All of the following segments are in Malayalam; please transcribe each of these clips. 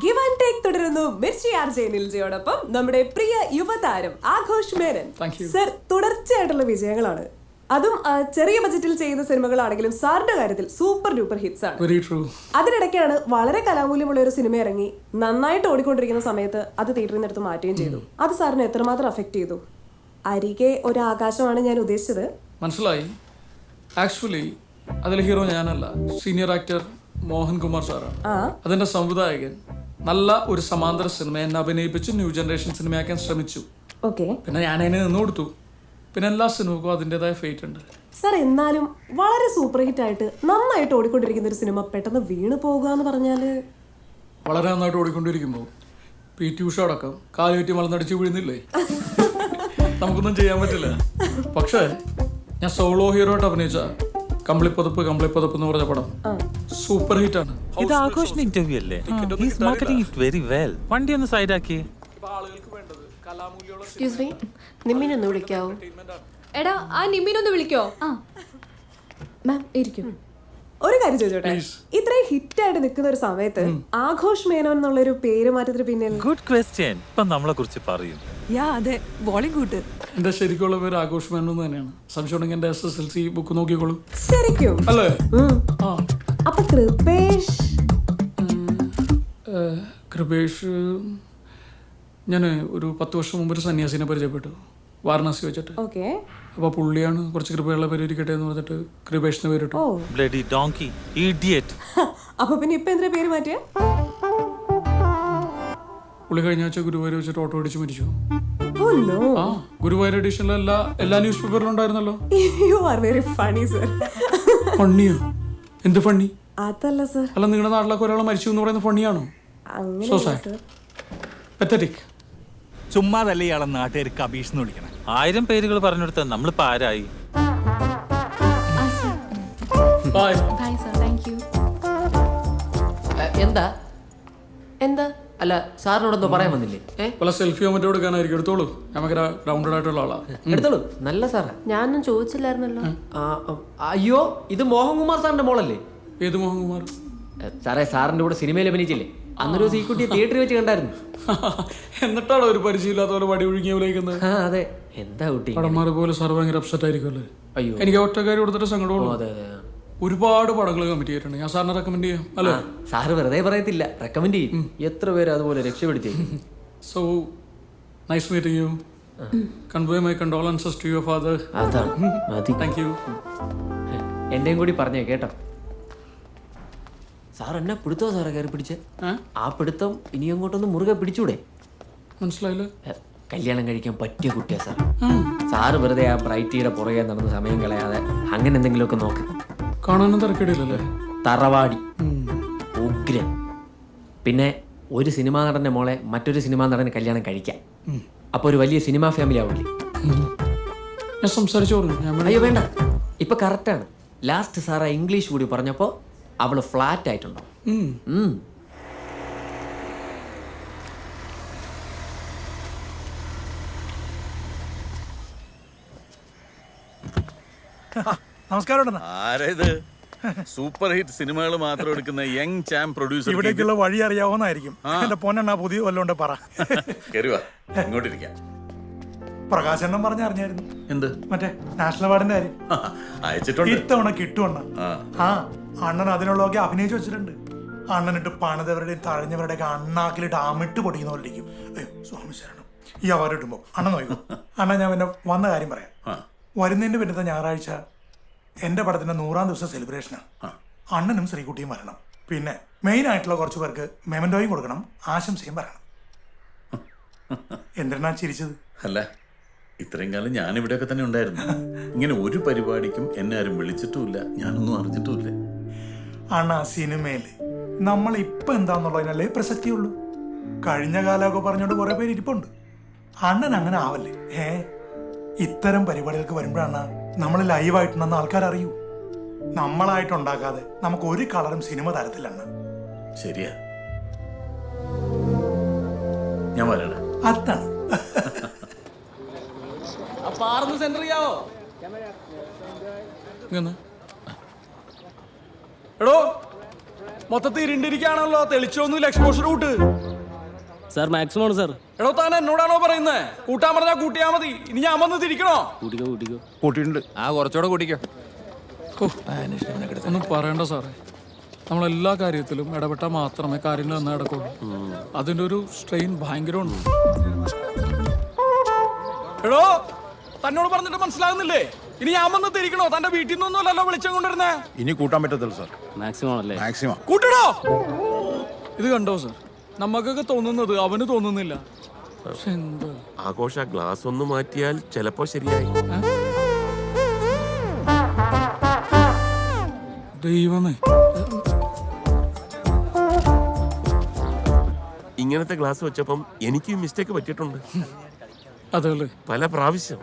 ഗിവ് ആൻഡ് ടേക്ക് തുടരുന്നു മിർച്ചി ആർജെ നിൽജയോടൊപ്പം നമ്മുടെ പ്രിയ യുവതാരം ആഘോഷ് മേനൻ. സർ, തുടർച്ചയായിട്ടുള്ള വിജയങ്ങളാണ്. അതും ചെറിയ ബജറ്റിൽ ചെയ്യുന്ന സിനിമകളാണെങ്കിലും സാറിന്റെ കാര്യത്തിൽ സൂപ്പർ ഡൂപ്പർ ഹിറ്റ്സ് ആണ്. അതിനിടയ്ക്കാണ് വളരെ കലാമൂല്യമുള്ള ഒരു സിനിമ ഇറങ്ങി നന്നായിട്ട് ഓടിക്കൊണ്ടിരിക്കുന്ന സമയത്ത് അത് തിയേറ്ററിൽ നിന്ന് എടുത്ത് മാറ്റുകയും ചെയ്തു. അത് സാറിന് എത്രമാത്രം അഫക്ട് ചെയ്തു? അരികെ ഒരു ആകാശമാണ് ഞാൻ ഉദ്ദേശിച്ചത്. മനസ്സിലായി. ആക്ച്വലി അതിലെ ഹീറോ ഞാനല്ല, സീനിയർ ആക്ടർ മോഹൻകുമാർ സാറാണ്. അതിന്റെ സംവിധായകൻ നല്ല ഒരു സമാന്തര സിനിമ എന്നെ അഭിനയിപ്പിച്ച് ന്യൂ ജനറേഷൻ സിനിമയാക്കാൻ ശ്രമിച്ചു. പിന്നെ ഞാൻ അതിനെ നിന്ന് കൊടുത്തു. പിന്നെ എല്ലാ സിനിമക്കും അതിൻ്റെതായ ഫേറ്റ് ഉണ്ട്. സർ, എന്നാലും വളരെ സൂപ്പർ ഹിറ്റ് ആയിട്ട് നന്നായിട്ട് ഓടിക്കൊണ്ടിരിക്കുന്ന ഒരു സിനിമ പെട്ടെന്ന് വീണ് പോകുക എന്ന് പറഞ്ഞാല്, വളരെ നന്നായിട്ട് ഓടിക്കൊണ്ടിരിക്കുമ്പോൾ PT ഉഷ അടക്കം കാലുകെട്ടി മലന്നടിച്ച് വീഴുന്നില്ലേ? നമുക്കൊന്നും ചെയ്യാൻ പറ്റില്ല. പക്ഷേ ഞാൻ സോളോ ഹീറോ ആയിട്ട് അഭിനയിച്ച കമ്പിളിപ്പതപ്പ് എന്ന് പറഞ്ഞ പടം സൂപ്പർ ഹിറ്റ് ആണ്. ഇത് ആഘോഷിന്റെ ഇന്റർവ്യൂ അല്ലേ? He's marketing it very well. വണ്ടി ഒന്ന് സൈഡ് ആക്കി. ആളുകൾക്ക് വേണ്ടത് കലാമൂല്യമുള്ള എക്സ്ക്യൂസ് മീ, നിമ്മിനൊന്ന് വിളിക്കാവോ? എടാ, ആ നിമ്മിനൊന്ന് വിളിക്കോ? മാം ഇരിക്കും. ഒരു കാര്യം ചോദിച്ചോട്ടെ, ഇത്രയും ഹിറ്റ് ആയിട്ട് നിൽക്കുന്ന ഒരു സമയത്ത് ആഘോഷ് മേനോൻ എന്നുള്ളൊരു പേര് മാറ്റത്തിന് പിന്നിൽ? Good question. ഇപ്പൊ നമ്മളെ കുറിച്ച് പറയും. അതെ, ബോളിവുഡ്. എന്റെ ശരിക്കുള്ള പേര് ആഘോഷ് മേനോൻ തന്നെയാണ്. സംശയം ഉണ്ടെങ്കിൽ എന്റെ SSLC ബുക്ക് നോക്കിക്കോളൂ. ശരിക്കും അല്ലേ? അപ്പൊ കൃപേഷ്? കൃപേഷ് ഞാൻ ഒരു 10 വർഷം മുമ്പ് ഒരു സന്യാസിനെ പരിചയപ്പെട്ടു, വാരണാസി വെച്ചിട്ട്. അപ്പൊ പുള്ളിയാണ് കുറച്ച് കൃപയുള്ള പേര് ഇരിക്കട്ടെ എന്ന് പറഞ്ഞിട്ട് കൃപേഷിന് പേരിട്ടു. Bloody donkey idiot. അപ്പൊ പിന്നെ ഇപ്പൊ എന്താ പേര് മാറ്റിയ? പുള്ളി കഴിഞ്ഞ ആഴ്ച ഗുരുവായൂർ വെച്ചിട്ട് ഓട്ടോ അടിച്ച് മരിച്ചു. ആ, ഗുരുവായൂർ എഡിഷനിലെ എല്ലാ ന്യൂസ് പേപ്പറിലും ഉണ്ടായിരുന്നല്ലോ. You are very funny sir. ഫണ്ണിയോ? എന്ത് ഫണ്ണി? അതല്ല സർ. അല്ല, നിങ്ങളുടെ നാട്ടിലൊക്കെ ഒരാൾ മരിച്ചു എന്ന് പറയുന്നത് ഫണ്ണിയാണോ? So sad, pathetic. ചുമ്മാതല്ല ഇയാളെ നാട്ടുകാർക്ക് അഭീഷ് എന്ന് വിളിക്കണം. 1000 പേരുകൾ പറഞ്ഞെടുത്ത നമ്മളിപ്പോ ആരായി? ബൈ. എന്താ എന്താ അല്ല, സാറിനോടൊന്നും പറയാൻ വന്നില്ലേ? പല സെൽഫിയോ മറ്റോ എടുക്കാനായിരിക്കും. എടുത്തോളൂ, നമുക്ക് റൗണ്ടഡ് ആയിട്ടുള്ള ആളാ. എടുത്തോളൂ. നല്ല സാറാ. ഞാനൊന്നും ചോദിച്ചില്ലായിരുന്നല്ലോ. അയ്യോ, ഇത് മോഹൻകുമാർ സാറിന്റെ മോളല്ലേ? ഏത് മോഹൻകുമാർ? സാറേ, സാറിന്റെ കൂടെ സിനിമയിൽ അഭിനയിച്ചില്ലേ? അന്നൊരു ദിവസം ഈ കുട്ടിയെ തിയേറ്ററിൽ വെച്ച് കണ്ടായിരുന്നു. എന്നിട്ടാണോ ഒരു പരിചയമില്ലാത്ത പോലെ വടി ഒഴുകിയ വിളിക്കുന്നത്? അതെ. എന്താ കുട്ടി പടന്മാരെ പോലെ സാർ ഭയങ്കര അപ്സെറ്റ് ആയിരിക്കുമല്ലേ? അയ്യോ, എനിക്ക് ഒറ്റക്കാരി കൊടുത്തിട്ട് സങ്കടമുള്ളൂ. അതെ അതെ, ഒരുപാട് പടങ്ങൾ കമ്മിറ്റ് ചെയ്തിട്ടുണ്ട്. ഞാൻ സാറിനെ റെക്കമെൻഡ് ചെയ്യാം അല്ലേ? സാറ് വെറുതെ പറയത്തില്ല, റെക്കമെൻഡ് ചെയ്യും. എത്ര പേര് അതുപോലെ രക്ഷപ്പെടുത്തി. So nice meeting you. Convey my condolences to your father. അതാണ് മതി. Thank you. എന്റെയും കൂടി പറഞ്ഞേ കേട്ടോ. സാർ എന്നെ പിടുത്തോ സാറേ കയറി പിടിച്ച്? ആ പിടുത്തം ഇനി അങ്ങോട്ടൊന്ന് മുറുകെ പിടിച്ചൂടെ? മനസ്സിലായില്ല. കല്യാണം കഴിക്കാൻ പറ്റിയ കുട്ടിയാ സാർ. സാറ് വെറുതെ ആ ബ്രൈറ്റിയുടെ പുറകെ നടന്ന് സമയം കളയാതെ അങ്ങനെ എന്തെങ്കിലുമൊക്കെ നോക്ക്. കാണാനും തിരക്കേടില്ലല്ലേ? തറവാടി, ഉഗ്രൻ. പിന്നെ ഒരു സിനിമാ നടന്റെ മോളെ മറ്റൊരു സിനിമാ നടന് കല്യാണം കഴിക്കാം. അപ്പൊ ഒരു വലിയ സിനിമാ ഫാമിലി ആവില്ലേ? ഞാൻ സംസാരിച്ചോളൂ. അയ്യോ വേണ്ട, ഇപ്പൊ കറക്റ്റാണ്. ലാസ്റ്റ് സാറ ഇംഗ്ലീഷ് കൂടി പറഞ്ഞപ്പോ അവള് ഫ്ലാറ്റ് ആയിട്ടുണ്ടോ? നമസ്കാരം. ആരേത്? സൂപ്പർ ഹിറ്റ് സിനിമകൾ മാത്രം എടുക്കുന്ന യങ് ചാമ്പ് പ്രൊഡ്യൂസർ. ഇവിടേക്കുള്ള വഴി അറിയാവുന്നതായിരിക്കും. എന്റെ പൊന്നെണ്ണ പുതിയ വല്ലോണ്ട് പറ. ഇങ്ങോട്ടിരിക്കാം. പ്രകാശനം പറഞ്ഞറിഞ്ഞായിരുന്നു. എന്ത്? മറ്റേ നാഷണൽ അവാർഡിന്റെ കാര്യം അയച്ചിട്ടുണ്ട്. ഇത്തവണ കിട്ടുവണ്ണ. അണ്ണൻ അതിനുള്ളതൊക്കെ അഭിനയിച്ചു വെച്ചിട്ടുണ്ട്. അണ്ണനിട്ട് പണിതവരുടെയും തഴഞ്ഞവരുടെയൊക്കെ അണ്ണാക്കിലിട്ട് അമിട്ട് പൊടിക്കുന്ന പോലെ ഇരിക്കും. അയ്യോ സ്വാമി ശരണം. ഈ അവാർഡ് കിട്ടുമ്പോ അണ്ണൻ നോക്കൂ. അണ്ണൻ ഞാൻ പിന്നെ വന്ന കാര്യം പറയാം. വരുന്നതിന്റെ പിന്നത്തെ ഞായറാഴ്ച എന്റെ പടത്തിന്റെ 100ാം ദിവസം സെലിബ്രേഷനാണ്. അണ്ണനും ശ്രീകുട്ടിയും വരണം. പിന്നെ മെയിൻ ആയിട്ടുള്ള കുറച്ച് പേർക്ക് മെമന്റോയും കൊടുക്കണം, ആശംസയും പറയണം. എന്തിനാ ചിരിച്ചത്? അല്ല, ഇത്രയും കാലം ഞാൻ ഇവിടെയൊക്കെ തന്നെ ഉണ്ടായിരുന്നു. ഇങ്ങനെ ഒരു പരിപാടിക്കും എന്നെ ആരും വിളിച്ചിട്ടുമില്ല, ഞാനൊന്നും അറിഞ്ഞിട്ടുമില്ല. അണ്ണാ, സിനിമയില് നമ്മൾ ഇപ്പൊ എന്താന്നുള്ളതിനല്ലേ പ്രസക്തിയുള്ളൂ. കഴിഞ്ഞ കാലമൊക്കെ പറഞ്ഞോണ്ട് കുറെ പേര് ഇരിപ്പുണ്ട്. അണ്ണൻ അങ്ങനെ ആവല്ലേ. ഇത്തരം പരിപാടികൾക്ക് വരുമ്പോഴാണ് നമ്മൾ ലൈവായിട്ടുണ്ടെന്ന് ആൾക്കാർ അറിയൂ. നമ്മളായിട്ടുണ്ടാക്കാതെ നമുക്ക് ഒരു കളറും സിനിമ തരത്തില്ലെന്ന്. ശരിയാ, ഞാൻ വരണ. അതാണ്. എടോ മൊത്തത്തിൽ ഇരുണ്ടിരിക്കുകയാണല്ലോ, തെളിച്ചൊന്നുമില്ല, എക്സ്പോഷർ കൂട്ട്. സാർ മാക്സിമം ആണ് സാർ. എടോ താൻ എന്നോടാണോ പറയുന്നത്? കൂട്ടാൻ പറഞ്ഞാൽ കൂട്ടിയാ മതി. ഇനി ഞാൻ വന്ന് തിരിക്കണോ? കൂട്ടിക്കോ. കൂട്ടിയിട്ടുണ്ട്. കുറച്ചുകൂടെ കൂട്ടിക്കോ. ഒന്നും പറയണ്ട സാറേ, നമ്മളെല്ലാ കാര്യത്തിലും ഇടപെട്ടാൽ മാത്രമേ കാര്യങ്ങൾ നന്നായി നടക്കുള്ളൂ. അതിന്റെ ഒരു സ്ട്രെയിൻ ഭയങ്കരമുണ്ട്. എടോ തന്നോട് പറഞ്ഞിട്ട് മനസ്സിലാകുന്നില്ലേ? ഇനി ഞാൻ വന്ന് തിരിക്കണോ? തന്റെ വീട്ടിൽ നിന്നൊന്നുമല്ലല്ലോ വിളിച്ചാൽ കൊണ്ടിരുന്നേ. ഇനി കൂട്ടാൻ പറ്റത്തില്ല സാർ. മാക്സിമം ആണല്ലേ? മാക്സിമം. കൂട്ടണോ? ഇത് കണ്ടോ സാർ, നമുക്കൊക്കെ തോന്നുന്നത് അവന് തോന്നുന്നില്ല. പക്ഷെ എന്താ ആഘോഷ ഗ്ലാസ് ഒന്ന് മാറ്റിയാൽ ചിലപ്പോ ശരിയായി. ദൈവമേ, ഇങ്ങനത്തെ ഗ്ലാസ് വെച്ചപ്പം എനിക്ക് മിസ്റ്റേക്ക് പറ്റിയിട്ടുണ്ട് അതല്ലേ പല പ്രാവശ്യം.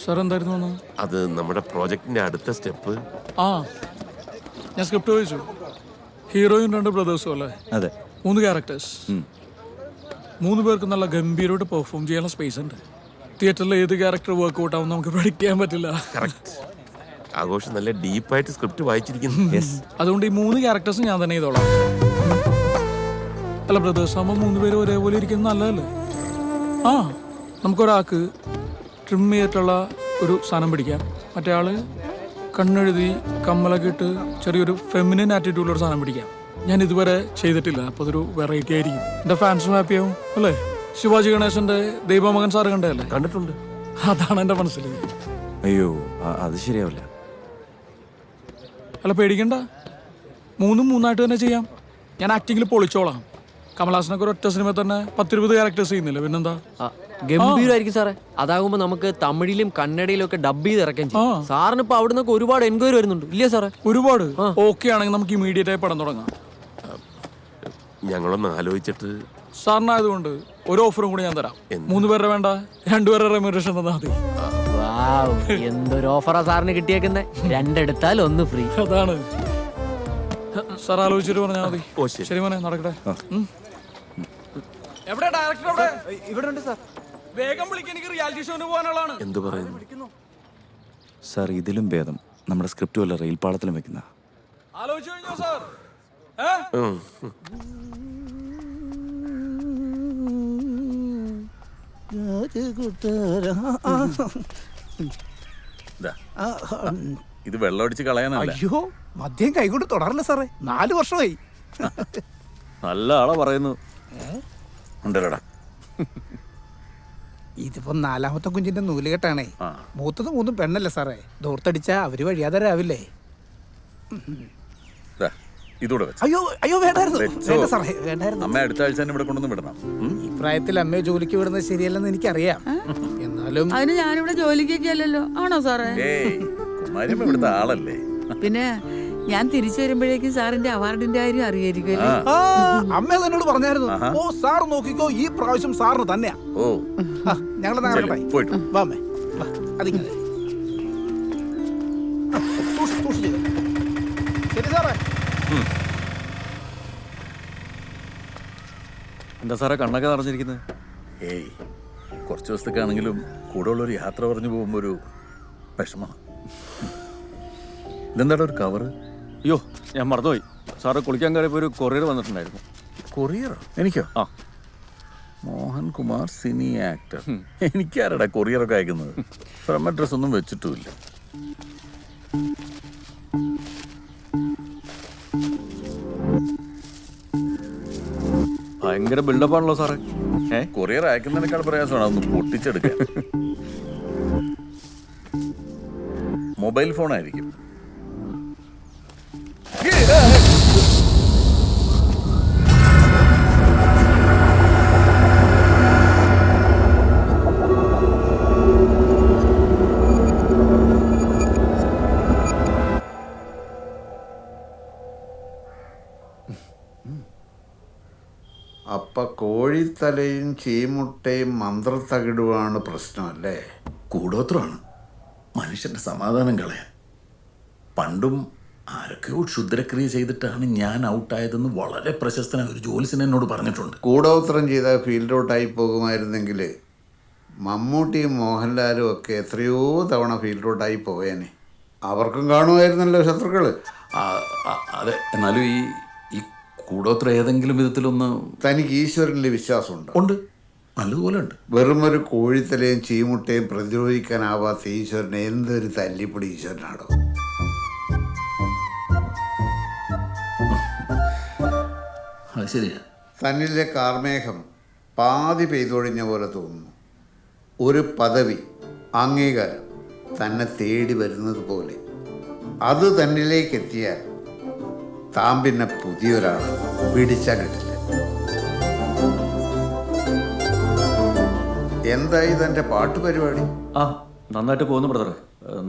സാർ എന്തായിരുന്നു? അത് നമ്മുടെ പ്രോജക്റ്റിന്റെ അടുത്ത സ്റ്റെപ്പ്. ആ, ഞാൻ സ്ക്രിപ്റ്റ് വായിച്ചു. ഹീറോയും 2 ബ്രദേഴ്സും അല്ലേ? അതെ. 3 ക്യാരക്ടേഴ്സ്. 3 പേർക്ക് നല്ല ഗംഭീരമായിട്ട് പെർഫോം ചെയ്യാനുള്ള സ്പേസ് ഉണ്ട്. തിയേറ്ററിൽ ഏത് ക്യാരക്ടർ വർക്ക്ഔട്ട് ആവും നമുക്ക് പ്രഡിക്റ്റ് ചെയ്യാൻ പറ്റില്ല. കറക്റ്റ്. ആഘോഷം നല്ല ഡീപ്പായിട്ട് സ്ക്രിപ്റ്റ് വായിച്ചിരിക്കുന്നു. അതുകൊണ്ട് ഈ 3 ക്യാരക്ടേഴ്സ് ഞാൻ തന്നെ ചെയ്തോളാം. അല്ല, ബ്രദേഴ്സ് ആകുമ്പോൾ 3 പേരും ഒരേപോലെ ഇരിക്കുന്നത് നല്ലതല്ലേ? ആ, നമുക്കൊരാൾക്ക് ട്രിം ചെയ്തിട്ടുള്ള ഒരു സാധനം പിടിക്കാം, മറ്റേ ആള് കണ്ണെഴുതി കമ്മലൊക്കെ ഇട്ട് ചെറിയൊരു ഫെമിനിൻ ആറ്റിറ്റ്യൂഡിലൊരു സാധനം പിടിക്കാം. ഞാൻ ഇതുവരെ ചെയ്തിട്ടില്ല, അപ്പോൾ അതൊരു വെറൈറ്റി ആയിരിക്കും. എൻ്റെ ഫാൻസും ഹാപ്പിയാവും അല്ലേ? ശിവാജി ഗണേശന്റെ ദൈവമകൻ സാറ് കണ്ടല്ലേ? കണ്ടിട്ടുണ്ട്. അതാണ് എൻ്റെ മനസ്സിൽ. അയ്യോ, അത് ശരിയാവില്ല. അല്ല, പേടിക്കണ്ട, 3 തന്നെ ചെയ്യാം. ഞാൻ ആക്ടിങ്ങിൽ പൊളിച്ചോളാം. കമലഹാസനൊക്കെ ഒരൊറ്റ സിനിമ തന്നെ 10-20 ക്യാരക്ടേഴ്സ് ചെയ്യുന്നില്ല, പിന്നെന്താ? ഗംഭീരമായിരിക്കും സാറേ. അതാകുമ്പോ നമുക്ക് തമിഴിലും കന്നഡയിലും ഒക്കെ ഡബ് ചെയ്ത് ഇറക്കാൻ ചെയ്യും. സാറിന് ഇപ്പൊ അവിടെ നിന്നൊക്കെ ഒരുപാട് എൻക്വയറി വരുന്നുണ്ട് ഇല്ലേ സാറേ? ഒരുപാട്. ഓക്കെ ആണെങ്കിൽ നമുക്ക് ഇമീഡിയറ്റ് ആയി പടം തുടങ്ങാം. ഞങ്ങളൊന്ന് ആലോചിച്ചിട്ട്. സാറിനായതുകൊണ്ട് ഒരു ഓഫറും കൂടി ഞാൻ തരാം. 3 പേരുടെ വേണ്ട, 2 പേരുടെ റെമ്യൂണറേഷൻ തന്നാൽ മതി. എന്തൊരു ഓഫറാ സാറിന് കിട്ടിയേക്കുന്നേ. 2 എടുത്താൽ 1 ഫ്രീ. അതാണ് സാർ, ആലോചിച്ചിട്ട് പറഞ്ഞാൽ മതി. ഓ ശരി. ശരി മോനെ, നടക്കട്ടെ. എവിടെ ഡയറക്ടർ? ഇവിടെ ഉണ്ട് സാർ. വേഗം വിളിക്കാൻ, എനിക്ക് റിയാലിറ്റി ഷോന് പോകാനുള്ളതാണ്. എന്ത് പറയുന്നു സാർ? ഇതിലും ഭേദം നമ്മുടെ സ്ക്രിപ്റ്റ് വല്ല റെയിൽ പാളത്തിലും വെക്കുന്ന. ആലോചിച്ചു കഴിഞ്ഞോ സാർ? ഇത് വെള്ളമടിച്ച് കളയാനല്ല. അയ്യോ, മദ്യം കൈകൊണ്ട് തുടരല്ല സാറേ. 4 വർഷമായി. നല്ല ആളാ പറയുന്നു. ഉണ്ടല്ലോടാ. ഇതിപ്പോ 4ാമത്തെ കുഞ്ചിന്റെ നൂലുകെട്ടാണേ. മൂത്തത് 3 പെണ്ണല്ലേ സാറേ? ദൂർത്തടിച്ചാ അവര് വഴിയാതരാവില്ലേ? ഇതൂടെ വെച്ച്. അയ്യോ വേണ്ടായിരുന്നു. വേണ്ട സാറേ, വേണ്ടായിരുന്നു. അമ്മ അടുത്ത ആഴ്ച തന്നെ ഇവിടെ കൊണ്ടൊന്ന് വിടണം. ഈ പ്രായത്തിൽ അമ്മയെ ജോലിക്ക് വിടുന്നത് ശരിയല്ലെന്ന് എനിക്കറിയാം. എന്നാലും അതിന് ഞാനിവിടെ ജോലിക്കൊക്കെ അല്ലല്ലോ. ആണോ സാറേ? കുമാരിയമ്മ ഇവിടുത്തെ ആളല്ലേ. പിന്നെ ഞാൻ തിരിച്ചു വരുമ്പോഴേക്കും സാറിന്റെ അവാർഡിന്റെ കാര്യം അറിയായിരിക്കും. അമ്മ എന്നോട് പറഞ്ഞായിരുന്നു. ഓ സാർ നോക്കിക്കോ, ഈ പ്രാവശ്യം സാറിന് തന്നെയാ. ഓ, ഞങ്ങൾ പോയിട്ടു വാമേ വാ. അതിങ്ങനെ ശരി സാറേ. എന്താ സാറേ കണ്ണൊക്കെ നിറഞ്ഞിരിക്കുന്നത്? ഏയ്, കുറച്ച് ദിവസത്തേക്കാണെങ്കിലും കൂടെ ഉള്ളൊരു യാത്ര പറഞ്ഞു പോകുമ്പോ ഒരു വിഷമം. ഇതെന്താടാ ഒരു കവറ്? അയ്യോ, ഞാൻ മറന്നുപോയി. സാറ് കുളിക്കാൻ കയറിയപ്പോൾ ഒരു കൊറിയർ വന്നിട്ടുണ്ടായിരുന്നു. കൊറിയറോ? എനിക്കോ? ആ. മോഹൻകുമാർ സിനി ആക്ടർ. എനിക്കാരടാ കൊറിയറൊക്കെ അയക്കുന്നത്? ഫ്രം അഡ്രസ് ഒന്നും വെച്ചിട്ടുമില്ല. ഭയങ്കര ബിൽഡപ്പ് ആണല്ലോ സാറേ. കൊറിയർ അയക്കുന്നതിനേക്കാൾ പ്രയാസമാണ് അതൊന്ന് പൊട്ടിച്ചെടുക്കാൻ. മൊബൈൽ ഫോൺ ആയിരിക്കും. അപ്പൊ കോഴിത്തലയും ചീമുട്ടയും മന്ത്രത്തകിടുവാണ് പ്രശ്നമല്ലേ? കൂടോത്രമാണ് മനുഷ്യന്റെ സമാധാനം കളയാൻ. പണ്ടും ആരൊക്കെയോ ക്ഷുദ്രക്രിയ ചെയ്തിട്ടാണ് ഞാൻ ഔട്ടായതെന്ന് വളരെ പ്രശസ്തനായ ഒരു ജോലിസിന് എന്നോട് പറഞ്ഞിട്ടുണ്ട്. കൂടോത്രം ചെയ്ത ഫീൽഡ് ഔട്ടായി പോകുമായിരുന്നെങ്കിൽ മമ്മൂട്ടിയും മോഹൻലാലും ഒക്കെ എത്രയോ തവണ ഫീൽഡ് ഔട്ടായി പോയേനെ. അവർക്കും കാണുമായിരുന്നല്ലോ ശത്രുക്കള്. അതെ, എന്നാലും ഈ കൂടോത്ര ഏതെങ്കിലും വിധത്തിലൊന്ന് തനിക്ക് ഈശ്വരനിൽ വിശ്വാസമുണ്ട്? ഉണ്ട്, നല്ലതുപോലെ ഉണ്ട്. വെറുമൊരു കോഴിത്തലയും ചീമുട്ടയും പ്രതിരോധിക്കാനാവാത്ത ഈശ്വരനെ എന്തൊരു തല്ലിപ്പൊടി ഈശ്വരനാണോ? അത് ശരിയാ. തന്നിലെ കാർമേഘം പാതി പെയ്തൊഴിഞ്ഞ പോലെ തോന്നുന്നു. ഒരു പദവി, അംഗീകാരം തന്നെ തേടി വരുന്നത് പോലെ. അത് തന്നിലേക്ക് എത്തിയാൽ താൻ പിന്നെ പുതിയൊരാൾ പിടിച്ചാൽ കിട്ടില്ല. എന്തായി തൻ്റെ പാട്ട് പരിപാടി? നന്നായിട്ട് പോകുന്നു ബ്രദർ.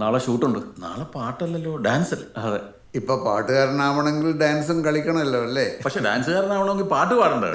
നാളെ ഷൂട്ടുണ്ട്. നാളെ പാട്ടല്ലല്ലോ, ഡാൻസ് അല്ലേ? അതെ. ഇപ്പൊ പാട്ടുകാരനാവണമെങ്കിൽ ഡാൻസും കളിക്കണമല്ലോ അല്ലേ? പക്ഷെ ഡാൻസുകാരനാവണമെങ്കിൽ പാട്ട് പാടണ്ടേ?